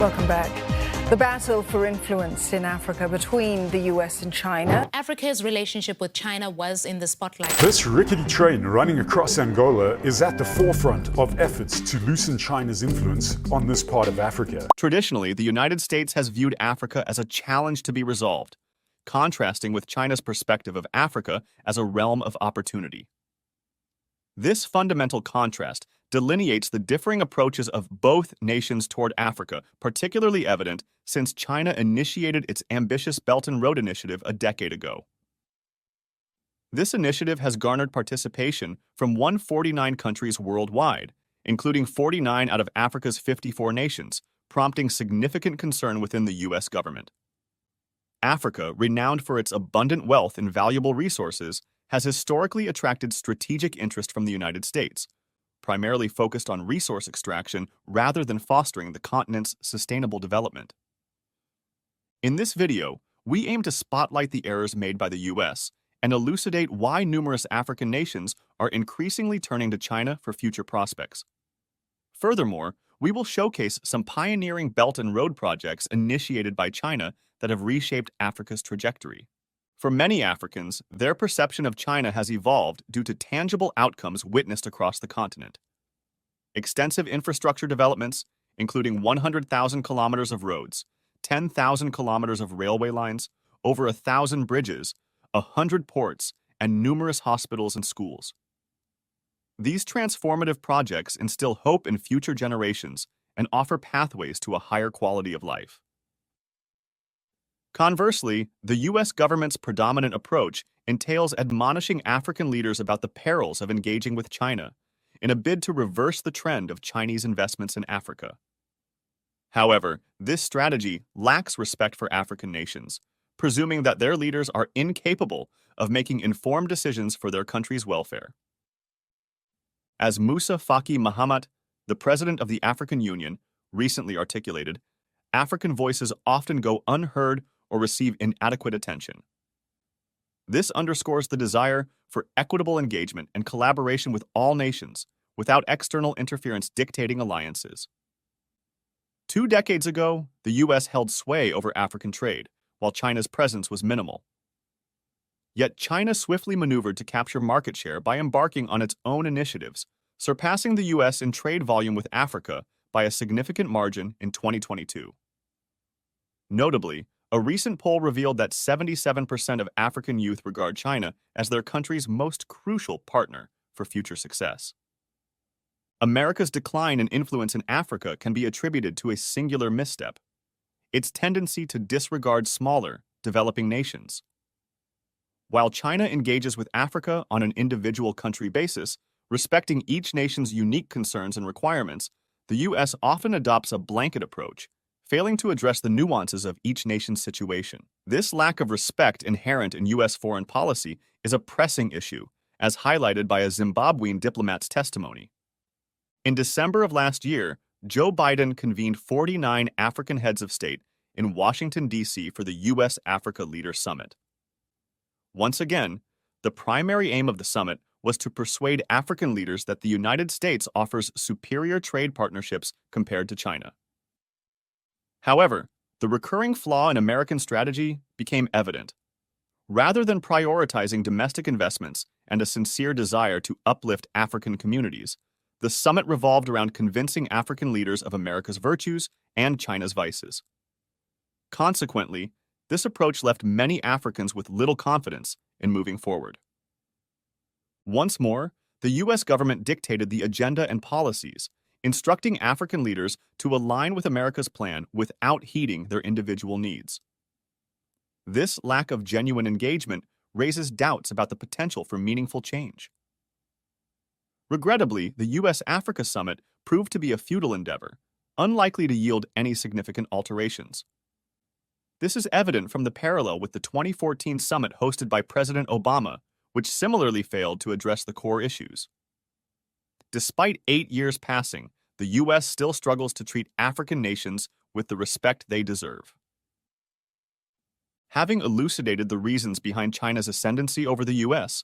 Welcome back. The battle for influence in Africa between the US and China. Africa's relationship with China was in the spotlight. This rickety train running across Angola is at the forefront of efforts to loosen China's influence on this part of Africa. Traditionally, the United States has viewed Africa as a challenge to be resolved, contrasting with China's perspective of Africa as a realm of opportunity. This fundamental contrast delineates the differing approaches of both nations toward Africa, particularly evident since China initiated its ambitious Belt and Road Initiative a decade ago. This initiative has garnered participation from 149 countries worldwide, including 49 out of Africa's 54 nations, prompting significant concern within the U.S. government. Africa, renowned for its abundant wealth and valuable resources, has historically attracted strategic interest from the United States, primarily focused on resource extraction rather than fostering the continent's sustainable development. In this video, we aim to spotlight the errors made by the U.S. and elucidate why numerous African nations are increasingly turning to China for future prospects. Furthermore, we will showcase some pioneering Belt and Road projects initiated by China that have reshaped Africa's trajectory. For many Africans, their perception of China has evolved due to tangible outcomes witnessed across the continent. Extensive infrastructure developments, including 100,000 kilometers of roads, 10,000 kilometers of railway lines, over 1,000 bridges, 100 ports, and numerous hospitals and schools. These transformative projects instill hope in future generations and offer pathways to a higher quality of life. Conversely, the U.S. government's predominant approach entails admonishing African leaders about the perils of engaging with China in a bid to reverse the trend of Chinese investments in Africa. However, this strategy lacks respect for African nations, presuming that their leaders are incapable of making informed decisions for their country's welfare. As Musa Faki Mahamat, the president of the African Union, recently articulated, African voices often go unheard or receive inadequate attention. This underscores the desire for equitable engagement and collaboration with all nations, without external interference dictating alliances. 2 decades ago, the U.S. held sway over African trade, while China's presence was minimal. Yet China swiftly maneuvered to capture market share by embarking on its own initiatives, surpassing the U.S. in trade volume with Africa by a significant margin in 2022. Notably, a recent poll revealed that 77% of African youth regard China as their country's most crucial partner for future success. America's decline in influence in Africa can be attributed to a singular misstep: its tendency to disregard smaller, developing nations. While China engages with Africa on an individual country basis, respecting each nation's unique concerns and requirements, the U.S. often adopts a blanket approach, failing to address the nuances of each nation's situation. This lack of respect inherent in U.S. foreign policy is a pressing issue, as highlighted by a Zimbabwean diplomat's testimony. In December of last year, Joe Biden convened 49 African heads of state in Washington, D.C. for the U.S.-Africa Leader Summit. Once again, the primary aim of the summit was to persuade African leaders that the United States offers superior trade partnerships compared to China. However, the recurring flaw in American strategy became evident. Rather than prioritizing domestic investments and a sincere desire to uplift African communities, the summit revolved around convincing African leaders of America's virtues and China's vices. Consequently, this approach left many Africans with little confidence in moving forward. Once more, the U.S. government dictated the agenda and policies, instructing African leaders to align with America's plan without heeding their individual needs. This lack of genuine engagement raises doubts about the potential for meaningful change. Regrettably, the U.S.-Africa Summit proved to be a futile endeavor, unlikely to yield any significant alterations. This is evident from the parallel with the 2014 summit hosted by President Obama, which similarly failed to address the core issues. Despite 8 years passing, the U.S. still struggles to treat African nations with the respect they deserve. Having elucidated the reasons behind China's ascendancy over the U.S.,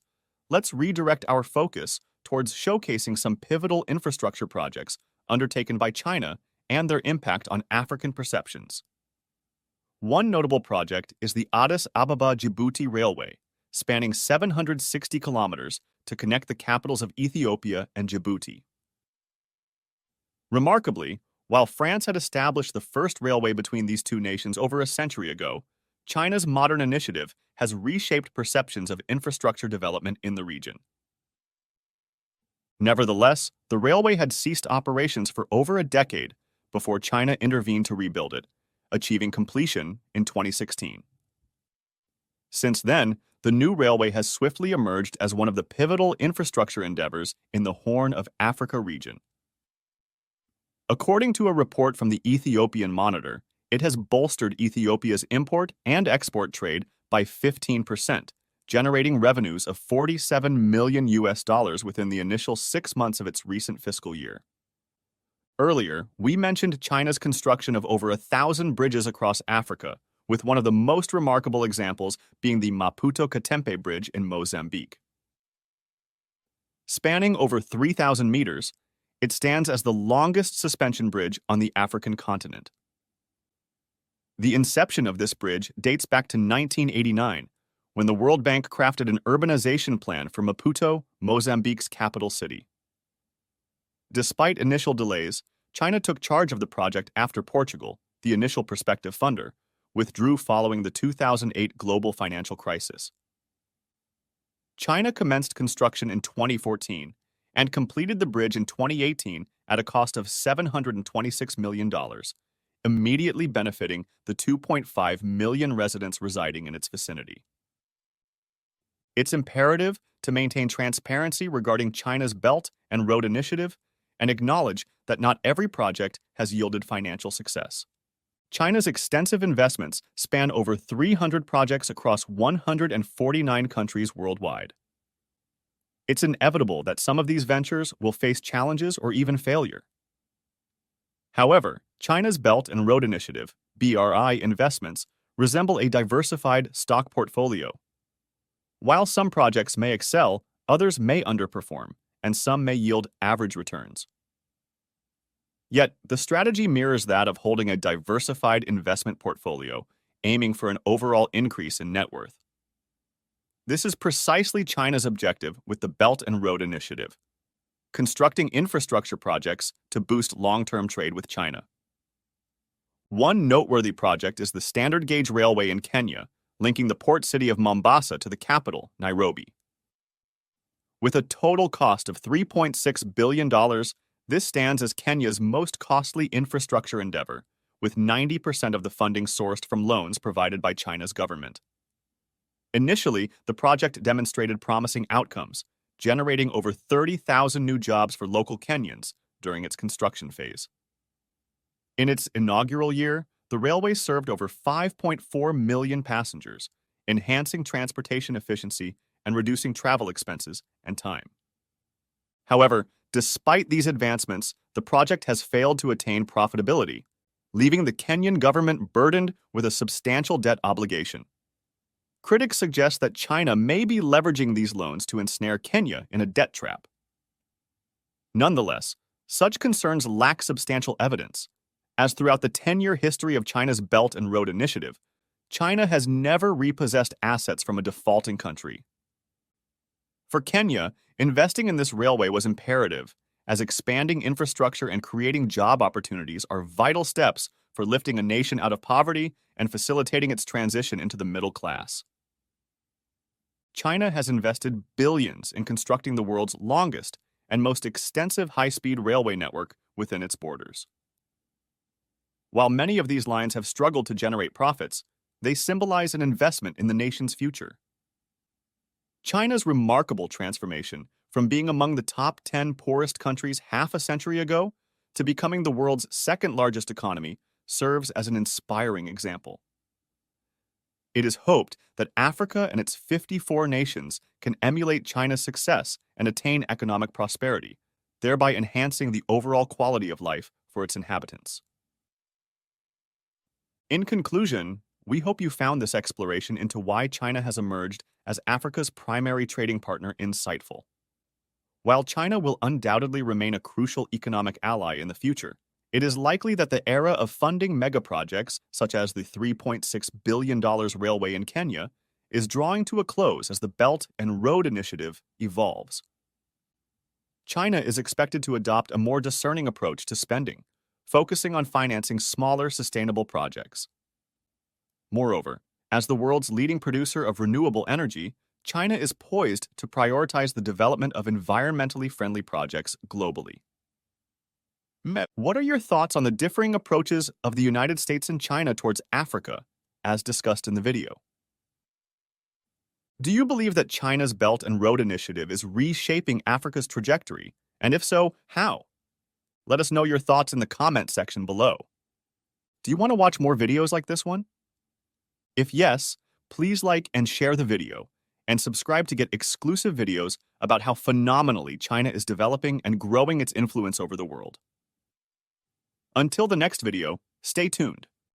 let's redirect our focus towards showcasing some pivotal infrastructure projects undertaken by China and their impact on African perceptions. One notable project is the Addis Ababa-Djibouti Railway, spanning 760 kilometers to connect the capitals of Ethiopia and Djibouti. Remarkably, while France had established the first railway between these two nations over a century ago, China's modern initiative has reshaped perceptions of infrastructure development in the region. Nevertheless, the railway had ceased operations for over a decade before China intervened to rebuild it, achieving completion in 2016. Since then, the new railway has swiftly emerged as one of the pivotal infrastructure endeavors in the Horn of Africa region. According to a report from the Ethiopian Monitor, it has bolstered Ethiopia's import and export trade by 15%, generating revenues of $47 million within the initial 6 months of its recent fiscal year. Earlier, we mentioned China's construction of over 1,000 bridges across Africa, with one of the most remarkable examples being the Maputo-Katempe Bridge in Mozambique. Spanning over 3,000 meters, it stands as the longest suspension bridge on the African continent. The inception of this bridge dates back to 1989, when the World Bank crafted an urbanization plan for Maputo, Mozambique's capital city. Despite initial delays, China took charge of the project after Portugal, the initial prospective funder, withdrew following the 2008 global financial crisis. China commenced construction in 2014 and completed the bridge in 2018 at a cost of $726 million, immediately benefiting the 2.5 million residents residing in its vicinity. It's imperative to maintain transparency regarding China's Belt and Road Initiative and acknowledge that not every project has yielded financial success. China's extensive investments span over 300 projects across 149 countries worldwide. It's inevitable that some of these ventures will face challenges or even failure. However, China's Belt and Road Initiative, BRI investments, resemble a diversified stock portfolio. While some projects may excel, others may underperform, and some may yield average returns. Yet, the strategy mirrors that of holding a diversified investment portfolio, aiming for an overall increase in net worth. This is precisely China's objective with the Belt and Road Initiative, constructing infrastructure projects to boost long-term trade with China. One noteworthy project is the standard gauge railway in Kenya, linking the port city of Mombasa to the capital, Nairobi. With a total cost of $3.6 billion, this stands as Kenya's most costly infrastructure endeavor, with 90% of the funding sourced from loans provided by China's government. Initially, the project demonstrated promising outcomes, generating over 30,000 new jobs for local Kenyans during its construction phase. In its inaugural year, the railway served over 5.4 million passengers, enhancing transportation efficiency and reducing travel expenses and time. However, despite these advancements, the project has failed to attain profitability, leaving the Kenyan government burdened with a substantial debt obligation. Critics suggest that China may be leveraging these loans to ensnare Kenya in a debt trap. Nonetheless, such concerns lack substantial evidence, as throughout the 10-year history of China's Belt and Road Initiative, China has never repossessed assets from a defaulting country. For Kenya, investing in this railway was imperative, as expanding infrastructure and creating job opportunities are vital steps for lifting a nation out of poverty and facilitating its transition into the middle class. China has invested billions in constructing the world's longest and most extensive high-speed railway network within its borders. While many of these lines have struggled to generate profits, they symbolize an investment in the nation's future. China's remarkable transformation from being among the top 10 poorest countries half a century ago to becoming the world's second-largest economy serves as an inspiring example. It is hoped that Africa and its 54 nations can emulate China's success and attain economic prosperity, thereby enhancing the overall quality of life for its inhabitants. In conclusion, we hope you found this exploration into why China has emerged as Africa's primary trading partner insightful. While China will undoubtedly remain a crucial economic ally in the future, it is likely that the era of funding megaprojects, such as the $3.6 billion railway in Kenya, is drawing to a close as the Belt and Road Initiative evolves. China is expected to adopt a more discerning approach to spending, focusing on financing smaller, sustainable projects. Moreover, as the world's leading producer of renewable energy, China is poised to prioritize the development of environmentally friendly projects globally. What are your thoughts on the differing approaches of the United States and China towards Africa, as discussed in the video? Do you believe that China's Belt and Road Initiative is reshaping Africa's trajectory? And if so, how? Let us know your thoughts in the comment section below. Do you want to watch more videos like this one? If yes, please like and share the video, and subscribe to get exclusive videos about how phenomenally China is developing and growing its influence over the world. Until the next video, stay tuned.